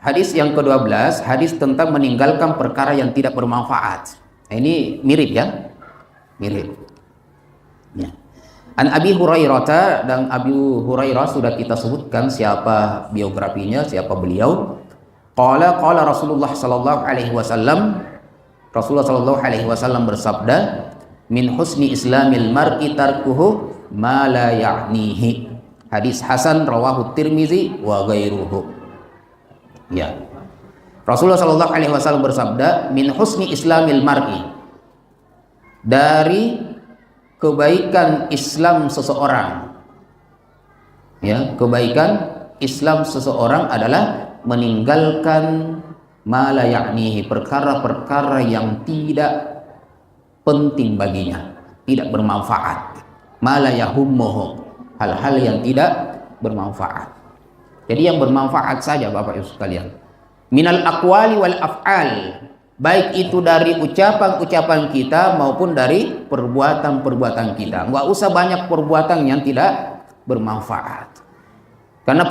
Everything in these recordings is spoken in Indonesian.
Hadis yang ke-12, hadis tentang meninggalkan perkara yang tidak bermanfaat. Nah, ini mirip ya? Mirip. Ya. An Abi Hurairah, dan Abu Hurairah sudah kita sebutkan siapa biografinya, siapa beliau. Qala Rasulullah sallallahu alaihi wasallam, Rasulullah sallallahu alaihi wasallam bersabda, min husni islamil mar'i tarkuhu ma la ya'nihi. Hadis hasan rawahu Tirmizi wa ghairuhu. Ya. Rasulullah sallallahu alaihi wasallam bersabda, min husni islamil mar'i, dari kebaikan Islam seseorang. Ya, kebaikan Islam seseorang adalah meninggalkan ma la ya'nihi, perkara-perkara yang tidak penting baginya, tidak bermanfaat. Ma la yahummuhu, hal-hal yang tidak bermanfaat. Jadi yang bermanfaat saja Bapak Ibu sekalian. Minal aqwali wal af'al, baik itu dari ucapan-ucapan kita maupun dari perbuatan-perbuatan kita. Nggak usah banyak perbuatan yang tidak bermanfaat. Karena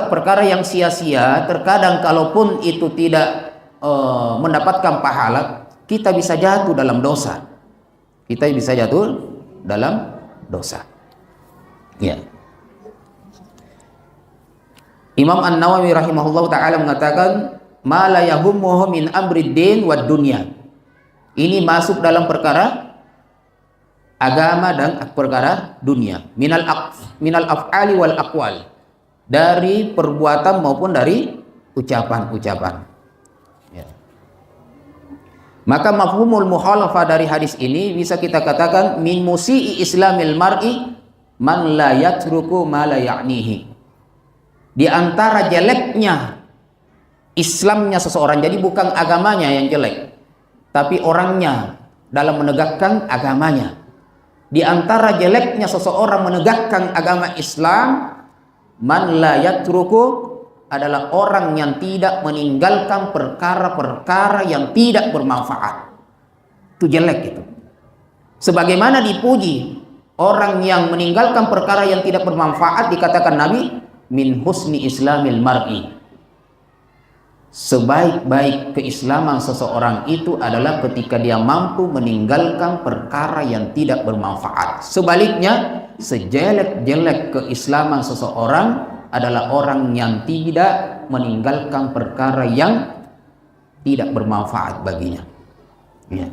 perkara yang sia-sia, terkadang kalaupun itu tidak mendapatkan pahala, kita bisa jatuh dalam dosa. Kita bisa jatuh dalam dosa. Ya. Imam An-Nawawi rahimahullah ta'ala mengatakan, ma la yahummuhu min amri din wad dunya. Ini masuk dalam perkara agama dan perkara dunia. Minal af'ali wal aqwal, dari perbuatan maupun dari ucapan-ucapan. Ya. Maka mafhumul mukhalafah dari hadis ini bisa kita katakan, min musii islamil mar'i man la yatruku ma la ya'nihi. Di antara jeleknya Islamnya seseorang, jadi bukan agamanya yang jelek, tapi orangnya dalam menegakkan agamanya. Di antara jeleknya seseorang menegakkan agama Islam, man la yatruku, adalah orang yang tidak meninggalkan perkara-perkara yang tidak bermanfaat. Itu jelek itu. Sebagaimana dipuji orang yang meninggalkan perkara yang tidak bermanfaat, dikatakan Nabi, min husni islamil mar'i, sebaik-baik keislaman seseorang itu adalah ketika dia mampu meninggalkan perkara yang tidak bermanfaat. Sebaliknya, sejelek-jelek keislaman seseorang adalah orang yang tidak meninggalkan perkara yang tidak bermanfaat baginya. Ya.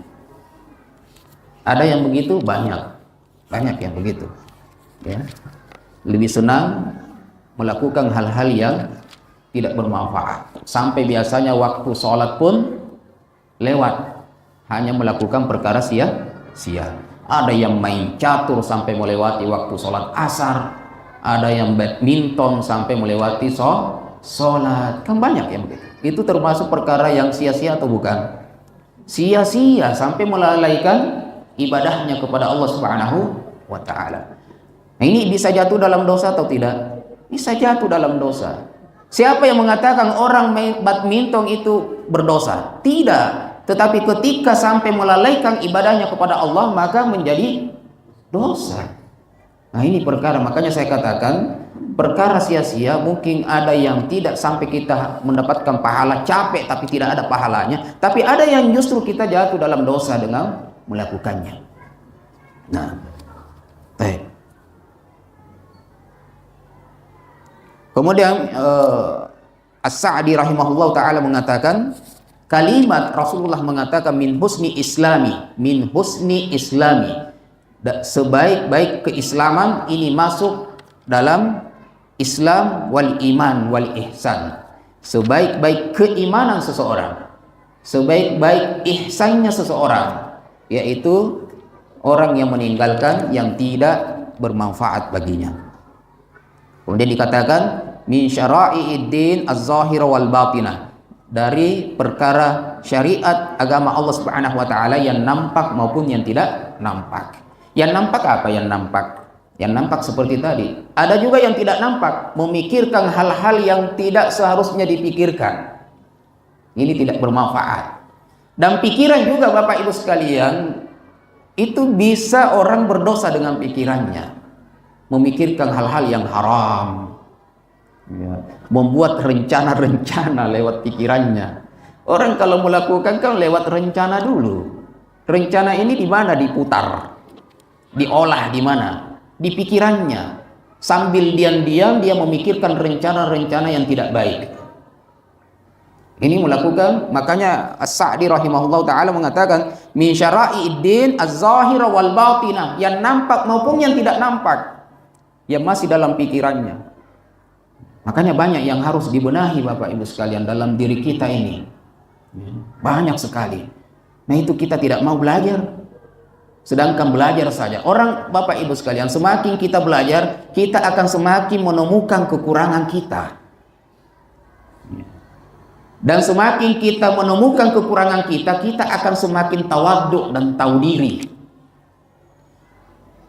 Ada yang begitu, banyak yang begitu. Ya. Lebih senang melakukan hal-hal yang tidak bermanfaat, sampai biasanya waktu sholat pun lewat, hanya melakukan perkara sia-sia. Ada yang main catur sampai melewati waktu sholat asar, ada yang badminton sampai melewati sholat. Kan banyak yang begitu. Itu termasuk perkara yang sia-sia atau bukan? Sia-sia sampai melalaikan ibadahnya kepada Allah Subhanahu wa ta'ala. Nah, ini bisa jatuh dalam dosa atau tidak? Bisa jatuh dalam dosa. Siapa yang mengatakan orang main badminton itu berdosa? Tidak. Tetapi ketika sampai melalaikan ibadahnya kepada Allah, maka menjadi dosa. Nah, ini perkara, makanya saya katakan perkara sia-sia mungkin ada yang tidak sampai kita mendapatkan pahala, capek tapi tidak ada pahalanya. Tapi ada yang justru kita jatuh dalam dosa dengan melakukannya. Nah, baik. Kemudian As-Sa'di rahimahullah ta'ala mengatakan, kalimat Rasulullah mengatakan min husni islami, sebaik-baik keislaman, ini masuk dalam Islam wal iman wal ihsan. Sebaik-baik keimanan seseorang, sebaik-baik ihsannya seseorang, yaitu orang yang meninggalkan yang tidak bermanfaat baginya. Kemudian dikatakan min syara'i'id din az-zahira wal batinah, dari perkara syariat agama Allah Subhanahu wa taala yang nampak maupun yang tidak nampak. Yang nampak apa yang nampak? Yang nampak seperti tadi. Ada juga yang tidak nampak, memikirkan hal-hal yang tidak seharusnya dipikirkan. Ini tidak bermanfaat. Dan pikiran juga Bapak Ibu sekalian, itu bisa orang berdosa dengan pikirannya. Memikirkan hal-hal yang haram, Ya, membuat rencana-rencana lewat pikirannya. Orang kalau melakukan kan lewat rencana dulu. Rencana ini di mana diputar, diolah di mana? Di pikirannya. Sambil diam-diam dia memikirkan rencana-rencana yang tidak baik. Ini melakukan, makanya As-Sa'di rahimahullah ta'ala mengatakan min syara'i'id-din az-zahira wal batinah, yang nampak maupun yang tidak nampak, yang masih dalam pikirannya. Makanya banyak yang harus dibenahi Bapak Ibu sekalian dalam diri kita ini. Banyak sekali. Nah itu kita tidak mau belajar. Sedangkan belajar saja. Orang Bapak Ibu sekalian, semakin kita belajar, kita akan semakin menemukan kekurangan kita. Dan semakin kita menemukan kekurangan kita, kita akan semakin tawaduk dan tahu diri.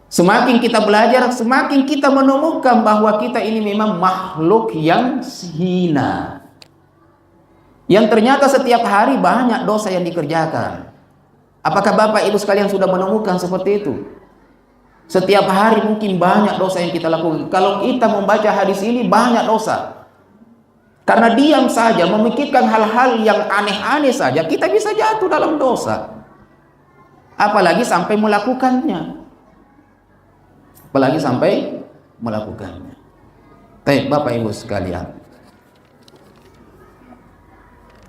Semakin kita belajar, semakin kita menemukan bahwa kita ini memang makhluk yang hina. Yang ternyata setiap hari banyak dosa yang dikerjakan. Apakah Bapak Ibu sekalian sudah menemukan seperti itu? Setiap hari mungkin banyak dosa yang kita lakukan. Kalau kita membaca hadis ini banyak dosa. Karena diam saja memikirkan hal-hal yang aneh-aneh saja, kita bisa jatuh dalam dosa. Apalagi sampai melakukannya. Apalagi sampai melakukannya. Baik Bapak Ibu sekalian.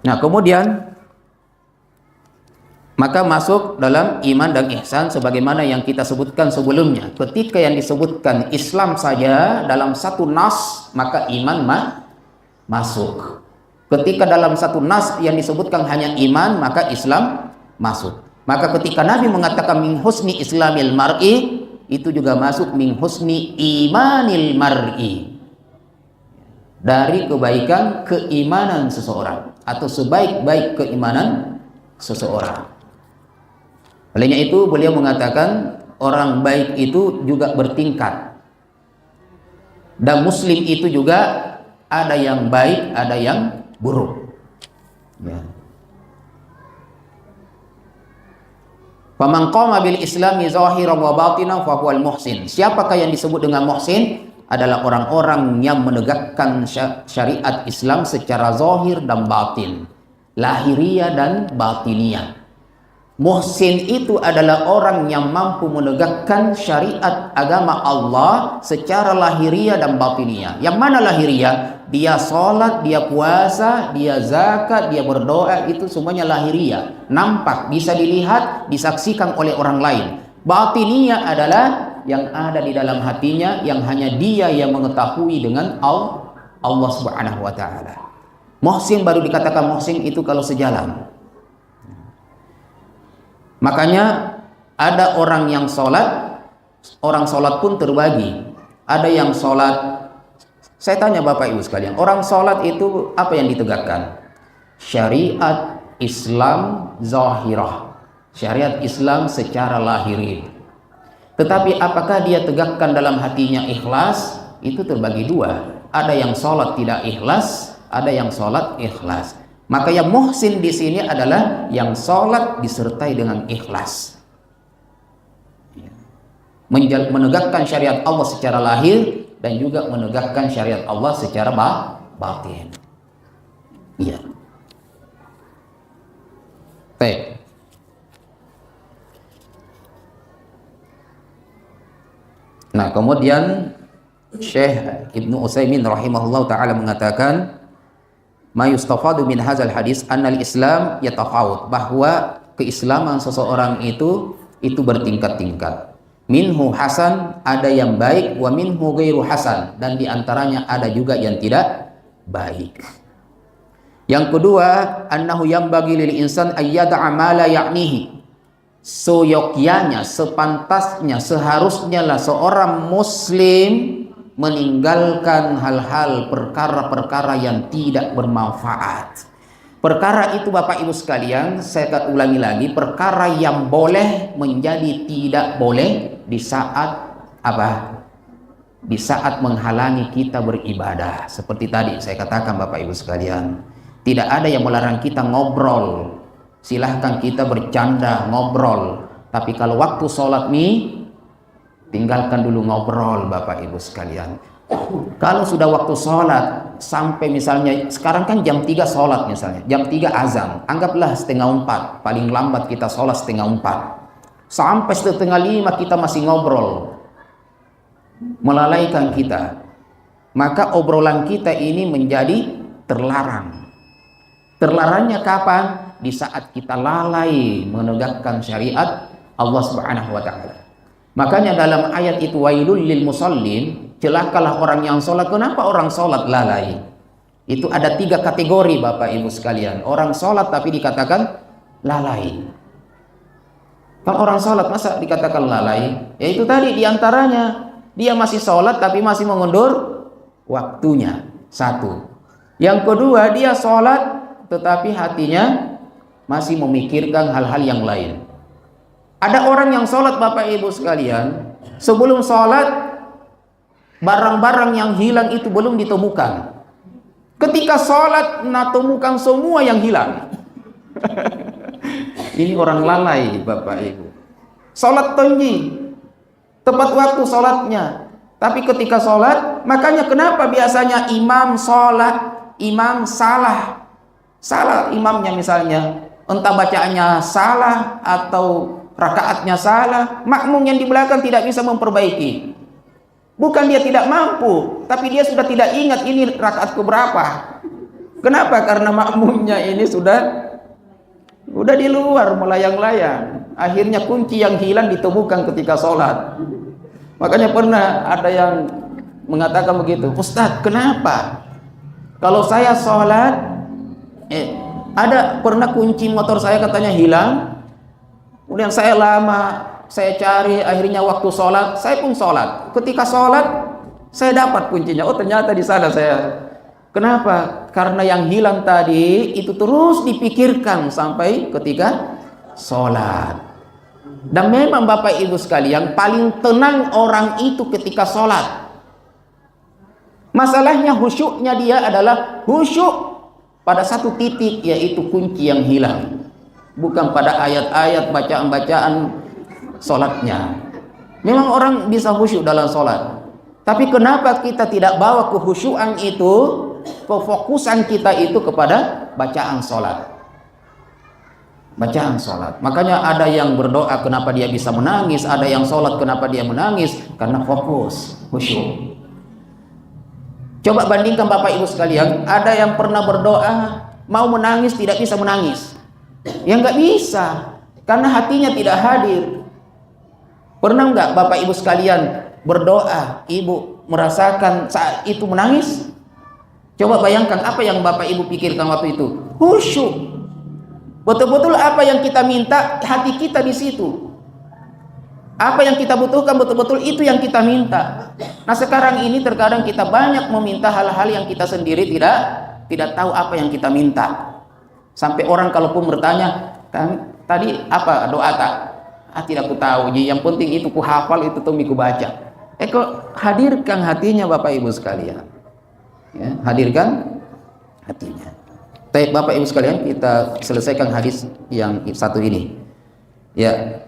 Nah kemudian maka masuk dalam iman dan ihsan sebagaimana yang kita sebutkan sebelumnya. Ketika yang disebutkan Islam saja dalam satu nas, maka iman masuk. Ketika dalam satu nas yang disebutkan hanya iman, maka Islam masuk. Maka ketika Nabi mengatakan min husni islamil mar'i, itu juga masuk min husni imanil mar'i, dari kebaikan keimanan seseorang atau sebaik-baik keimanan seseorang. Olehnya itu beliau mengatakan orang baik itu juga bertingkat, dan muslim itu juga ada yang baik, ada yang buruk. Ya. Faman qama bil islami zahiran wa batinan fa huwal muhsin. Siapakah yang disebut dengan muhsin? Adalah orang-orang yang menegakkan syariat Islam secara zahir dan batin, lahiriah dan batiniyah. Muhsin itu adalah orang yang mampu menegakkan syariat agama Allah secara lahiriah dan batiniyah. Yang mana lahiriah? Dia sholat, dia puasa, dia zakat, dia berdoa, itu semuanya lahiriah. Nampak, bisa dilihat, disaksikan oleh orang lain. Batiniyah adalah yang ada di dalam hatinya, yang hanya dia yang mengetahui dengan Allah Subhanahu wa ta'ala. Muhsin baru dikatakan muhsin itu kalau sejalan. Makanya ada orang yang sholat, orang sholat pun terbagi. Ada yang sholat, saya tanya Bapak Ibu sekalian, orang sholat itu apa yang ditegakkan? Syariat Islam zahirah, syariat Islam secara lahiri. Tetapi apakah dia tegakkan dalam hatinya ikhlas? Itu terbagi dua. Ada yang sholat tidak ikhlas, ada yang sholat ikhlas. Maka yang muhsin di sini adalah yang sholat disertai dengan ikhlas, menegakkan syariat Allah secara lahir dan juga menegakkan syariat Allah secara batin. Iya. Baik. Nah, kemudian Syekh Ibnu Utsaimin rahimahullah taala mengatakan ma yustafadu min hadzal hadis annal Islam yatafawut, bahwa keislaman seseorang itu bertingkat-tingkat. Minhu hasan, ada yang baik, wa minhu ghairu hasan, dan diantaranya ada juga yang tidak baik. Yang kedua, annahu yambagi lil insan ayyada'a ma la ya'nihi, seyogyanya, sepantasnya, seharusnya lah seorang muslim meninggalkan hal-hal perkara-perkara yang tidak bermanfaat. Perkara itu Bapak Ibu sekalian, saya akan ulangi lagi, perkara yang boleh menjadi tidak boleh di saat apa? Di saat menghalangi kita beribadah. Seperti tadi saya katakan Bapak Ibu sekalian, tidak ada yang melarang kita ngobrol. Silahkan kita bercanda, ngobrol. Tapi kalau waktu sholat nih, tinggalkan dulu ngobrol Bapak Ibu sekalian. Kalau sudah waktu sholat, sampai misalnya sekarang kan jam 3 sholat misalnya, jam 3 azan, anggaplah setengah 4, paling lambat kita sholat setengah 4, sampai setengah 5 kita masih ngobrol, melalaikan kita, maka obrolan kita ini menjadi terlarang. Terlarangnya kapan? Di saat kita lalai menegakkan syariat Allah Subhanahu wa taala. Makanya dalam ayat itu, wailul lil musallin, celakalah orang yang sholat. Kenapa orang sholat lalai? Itu ada 3 kategori Bapak Ibu sekalian. Orang sholat tapi dikatakan lalai. Kalau orang sholat masa dikatakan lalai? Ya itu tadi diantaranya, dia masih sholat tapi masih mengundur waktunya. Satu. Yang kedua, dia sholat tetapi hatinya masih memikirkan hal-hal yang lain. Ada orang yang sholat Bapak Ibu sekalian, sebelum sholat barang-barang yang hilang itu belum ditemukan. Ketika sholat temukan semua yang hilang. Ini orang lalai Bapak Ibu. Sholat tinggi, tepat waktu sholatnya, tapi ketika sholat, makanya kenapa biasanya imam sholat, imam salah imamnya misalnya, entah bacaannya salah atau rakaatnya salah, makmum yang di belakang tidak bisa memperbaiki. Bukan dia tidak mampu, tapi dia sudah tidak ingat ini rakaat keberapa. Kenapa? Karena makmumnya ini sudah di luar melayang-layang. Akhirnya kunci yang hilang ditemukan ketika sholat. Makanya pernah ada yang mengatakan begitu, Ustadz, kenapa kalau saya sholat ada pernah kunci motor saya katanya hilang, kemudian saya cari, akhirnya waktu sholat saya pun sholat. Ketika sholat saya dapat kuncinya, oh ternyata di sana saya. Kenapa? Karena yang hilang tadi itu terus dipikirkan sampai ketika sholat. Dan memang Bapak Ibu sekalian, paling tenang orang itu ketika sholat. Masalahnya khusyuknya dia adalah khusyuk pada satu titik, yaitu kunci yang hilang, bukan pada ayat-ayat bacaan-bacaan sholatnya. Memang orang bisa khusyuk dalam sholat, tapi kenapa kita tidak bawa kekhusyuan itu, kefokusan kita itu kepada bacaan sholat. Bacaan sholat. Makanya ada yang berdoa kenapa dia bisa menangis, ada yang sholat kenapa dia menangis, karena fokus, khusyuk. Coba bandingkan Bapak Ibu sekalian, ada yang pernah berdoa mau menangis tidak bisa menangis. Ya nggak bisa, karena hatinya tidak hadir. Pernah nggak Bapak Ibu sekalian berdoa, ibu merasakan saat itu menangis? Coba bayangkan apa yang Bapak Ibu pikirkan waktu itu. Khusyuk. Betul-betul apa yang kita minta, hati kita di situ. Apa yang kita butuhkan betul-betul itu yang kita minta. Nah sekarang ini terkadang kita banyak meminta hal-hal yang kita sendiri tidak tahu apa yang kita minta. Sampai orang kalaupun bertanya, tadi apa doa tak? Tidak ku tahu. Yang penting itu ku hafal, itu tuh ku baca. Kok hadirkan hatinya Bapak Ibu sekalian. Ya, hadirkan hatinya. Baik Bapak Ibu sekalian, kita selesaikan hadis yang satu ini. Ya.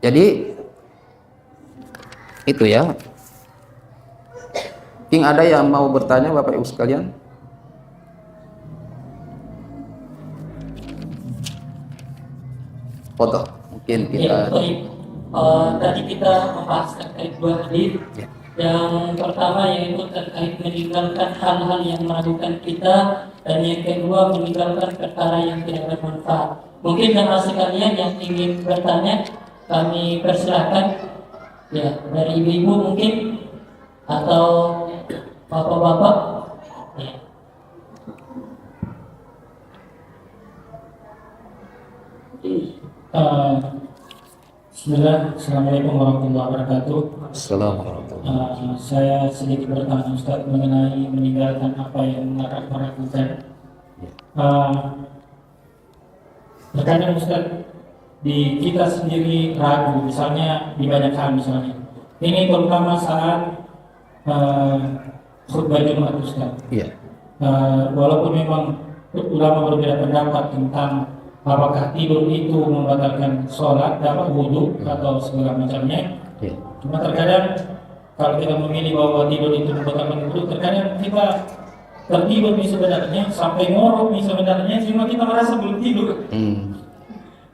Jadi itu ya. Mungkin ada yang mau bertanya Bapak Ibu sekalian? Foto. Mungkin kita tadi kita membahas terkait 2 hadis. Ya. Yang pertama yaitu terkait meninggalkan hal-hal yang meragukan kita, dan yang kedua meninggalkan perkara yang tidak bermanfaat. Mungkin jemaah sekalian yang ingin bertanya, kami persilahkan ya, dari ibu-ibu mungkin atau bapak-bapak ya. Bismillah, Assalamualaikum warahmatullahi wabarakatuh. Assalamualaikum. Saya sedikit bertanya Ustaz mengenai meninggalkan apa yang meragukan. Terkadang Ustaz, di kita sendiri ragu, misalnya di banyak hal misalnya. Ini terutama saat khutbah Jumat Ustaz. Iya. Walaupun memang ulama berbeda pendapat tentang apakah tidur itu membatalkan sholat, dapat wudhu atau segala macamnya. Iya. Cuma terkadang kalau kita memilih bahwa tidur itu membatalkan wudhu, terkadang kita tertidur nih sebenarnya sampai ngorok nih sebenarnya, cuma kita merasa belum tidur.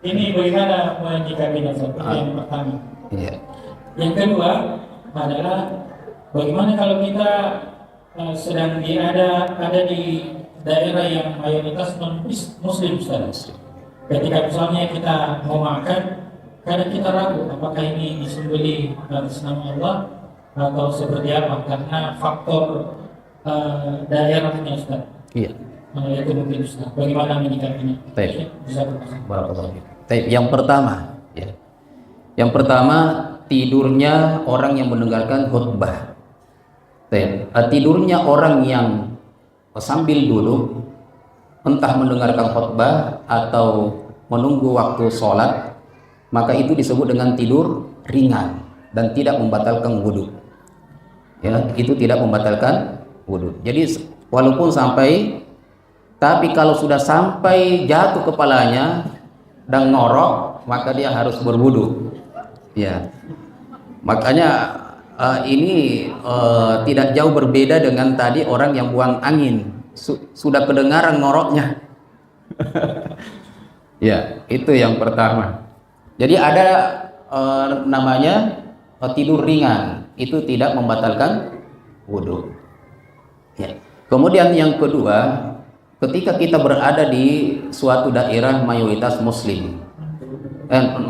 Ini bagaimana menyikapinya? Yang pertama. Yang kedua adalah bagaimana kalau kita sedang ada di daerah yang mayoritas non muslim, Ustaz. Ketika misalnya kita mau makan, kadang kita ragu apakah ini disembelih atas nama Allah atau seperti apa, karena faktor daerahnya, Ustaz. Iya. Itu mungkin, Ustaz. Bagaimana menyikapinya? Baik. Bisa berpasangan. Baik. Yang pertama, ya. Yang pertama, tidurnya orang yang mendengarkan khutbah. Tidurnya orang yang sambil duduk, entah mendengarkan khutbah atau menunggu waktu sholat, maka itu disebut dengan tidur ringan dan tidak membatalkan wudhu. Ya, itu tidak membatalkan wudhu. Jadi walaupun sampai, tapi kalau sudah sampai jatuh kepalanya dan ngorok, maka dia harus berwudhu. Ya, makanya ini tidak jauh berbeda dengan tadi orang yang buang angin, sudah kedengaran ngoroknya. Ya, itu yang pertama. Jadi ada namanya tidur ringan, itu tidak membatalkan wudhu. Ya. Kemudian yang kedua, ketika kita berada di suatu daerah mayoritas muslim,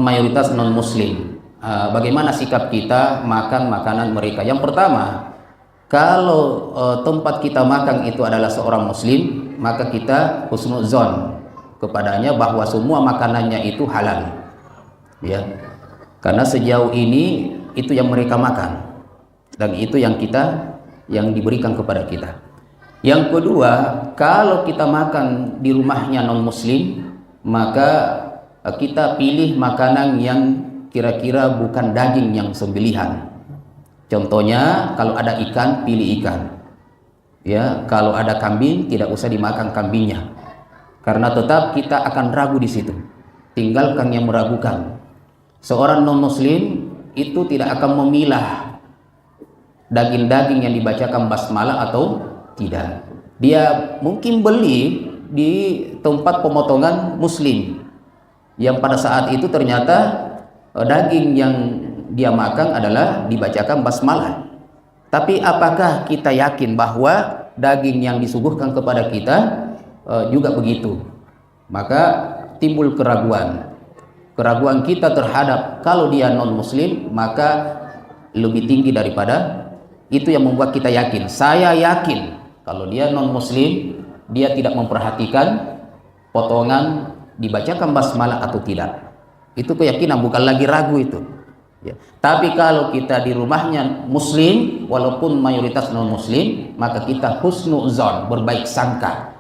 mayoritas non muslim, bagaimana sikap kita makan makanan mereka? Yang pertama, kalau tempat kita makan itu adalah seorang muslim, maka kita husnuzon kepadanya bahwa semua makanannya itu halal, ya, karena sejauh ini itu yang mereka makan dan itu yang diberikan kepada kita. Yang kedua, kalau kita makan di rumahnya non muslim, maka kita pilih makanan yang kira-kira bukan daging yang sembelihan. Contohnya, kalau ada ikan, pilih ikan. Ya, kalau ada kambing, tidak usah dimakan kambingnya. Karena tetap kita akan ragu di situ. Tinggalkan yang meragukan. Seorang non-muslim itu tidak akan memilah daging-daging yang dibacakan basmalah atau tidak. Dia mungkin beli di tempat pemotongan muslim, yang pada saat itu ternyata daging yang dia makan adalah dibacakan basmalah. Tapi apakah kita yakin bahwa daging yang disuguhkan kepada kita juga begitu? Maka timbul keraguan. Keraguan kita terhadap kalau dia non muslim, maka lebih tinggi daripada itu yang membuat kita yakin. Saya yakin kalau dia non muslim, dia tidak memperhatikan potongan dibacakan basmalah atau tidak. Itu keyakinan, bukan lagi ragu itu. Ya. Tapi kalau kita di rumahnya muslim, walaupun mayoritas non muslim, maka kita husnuzon, berbaik sangka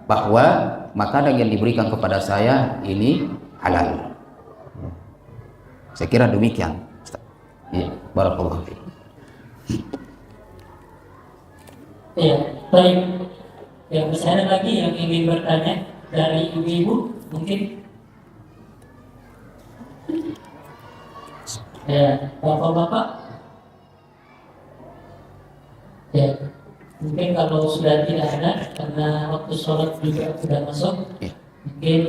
bahwa makanan yang diberikan kepada saya ini halal. Saya kira demikian. Ya, barakallahu fiik. Ya, baik. Ya, masih ada lagi yang ingin bertanya dari ibu-ibu, mungkin? Ya, bapak-bapak. Ya, mungkin kalau sudah tidak ada, karena waktu sholat juga sudah masuk, ya. Mungkin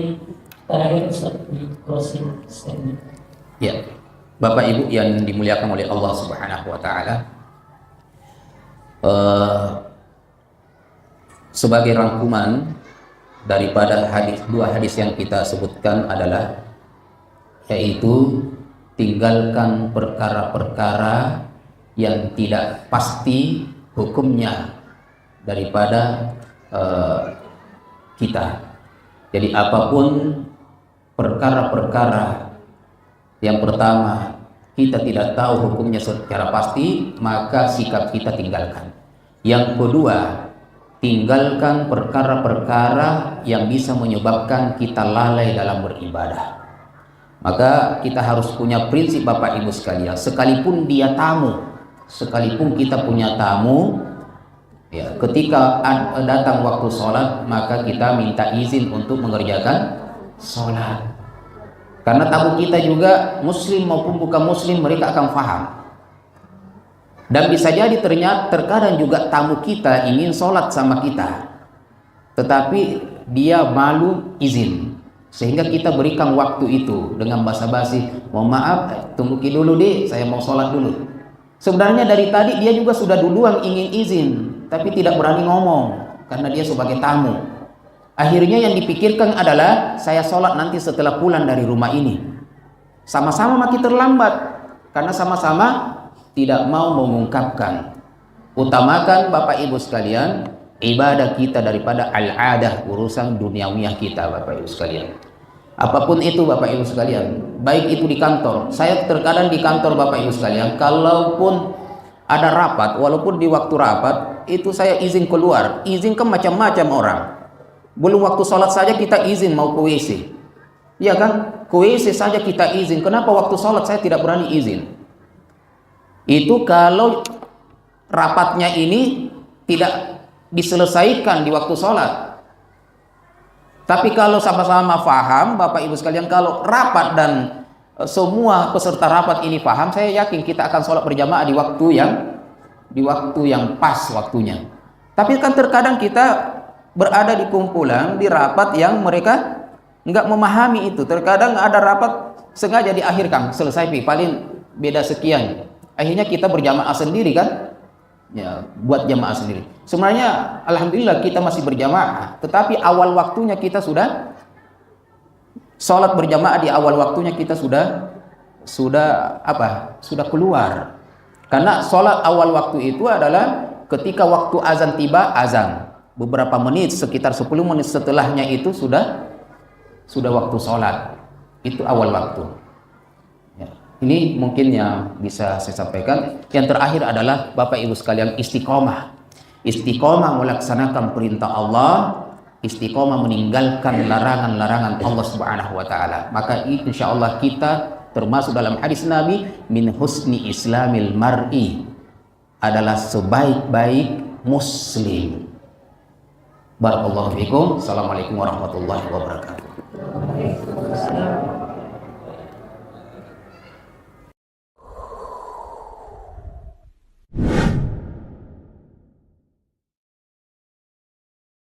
terakhir Ustaz di closing statement. Ya, Bapak Ibu yang dimuliakan oleh Allah Subhanahu wa Ta'ala, sebagai rangkuman daripada dua hadis yang kita sebutkan adalah, yaitu tinggalkan perkara-perkara yang tidak pasti hukumnya daripada kita. Jadi apapun perkara-perkara yang pertama kita tidak tahu hukumnya secara pasti, maka sikap kita tinggalkan. Yang kedua, tinggalkan perkara-perkara yang bisa menyebabkan kita lalai dalam beribadah. Maka kita harus punya prinsip, Bapak Ibu sekalian, sekalipun dia tamu, sekalipun kita punya tamu, ya, ketika datang waktu sholat, maka kita minta izin untuk mengerjakan sholat. Karena tamu kita juga muslim maupun bukan muslim, mereka akan paham. Dan bisa jadi ternyata terkadang juga tamu kita ingin sholat sama kita, tetapi dia malu izin, sehingga kita berikan waktu itu dengan basa-basi, mohon maaf, tunggu dulu deh, saya mau sholat dulu. Sebenarnya dari tadi dia juga sudah duluan ingin izin, tapi tidak berani ngomong karena dia sebagai tamu. Akhirnya yang dipikirkan adalah saya sholat nanti setelah pulang dari rumah ini. Sama-sama makin terlambat karena sama-sama tidak mau mengungkapkan. Utamakan Bapak Ibu sekalian ibadah kita daripada al-adah, urusan duniawiyah kita Bapak Ibu sekalian. Apapun itu Bapak Ibu sekalian, baik itu di kantor. Saya terkadang di kantor Bapak Ibu sekalian, kalaupun ada rapat, walaupun di waktu rapat itu saya izin keluar, izin ke macam-macam orang. Belum waktu sholat saja kita izin mau ke WC, ya kan? Ke WC saja kita izin. Kenapa waktu sholat saya tidak berani izin? Itu kalau rapatnya ini tidak diselesaikan di waktu sholat. Tapi kalau sama-sama paham Bapak Ibu sekalian, kalau rapat dan semua peserta rapat ini paham, saya yakin kita akan sholat berjamaah di waktu yang pas waktunya. Tapi kan terkadang kita berada di kumpulan, di rapat yang mereka nggak memahami itu. Terkadang ada rapat sengaja diakhirkan, selesai paling beda sekian. Akhirnya kita berjamaah sendiri kan? Ya, buat jamaah sendiri. Sebenarnya alhamdulillah kita masih berjamaah, tetapi awal waktunya kita sudah sholat berjamaah, di awal waktunya kita sudah keluar. Karena sholat awal waktu itu adalah ketika waktu azan tiba, azan. Beberapa menit, sekitar 10 menit setelahnya itu sudah waktu sholat. Itu awal waktu. Ini mungkin yang bisa saya sampaikan. Yang terakhir adalah Bapak Ibu sekalian, istiqomah. Istiqomah melaksanakan perintah Allah, istiqomah meninggalkan larangan-larangan Allah Subhanahu wa taala. Maka insya Allah kita termasuk dalam hadis Nabi, min husni islamil mar'i, adalah sebaik-baik muslim. Barakallahu fikum. Assalamualaikum warahmatullahi wabarakatuh.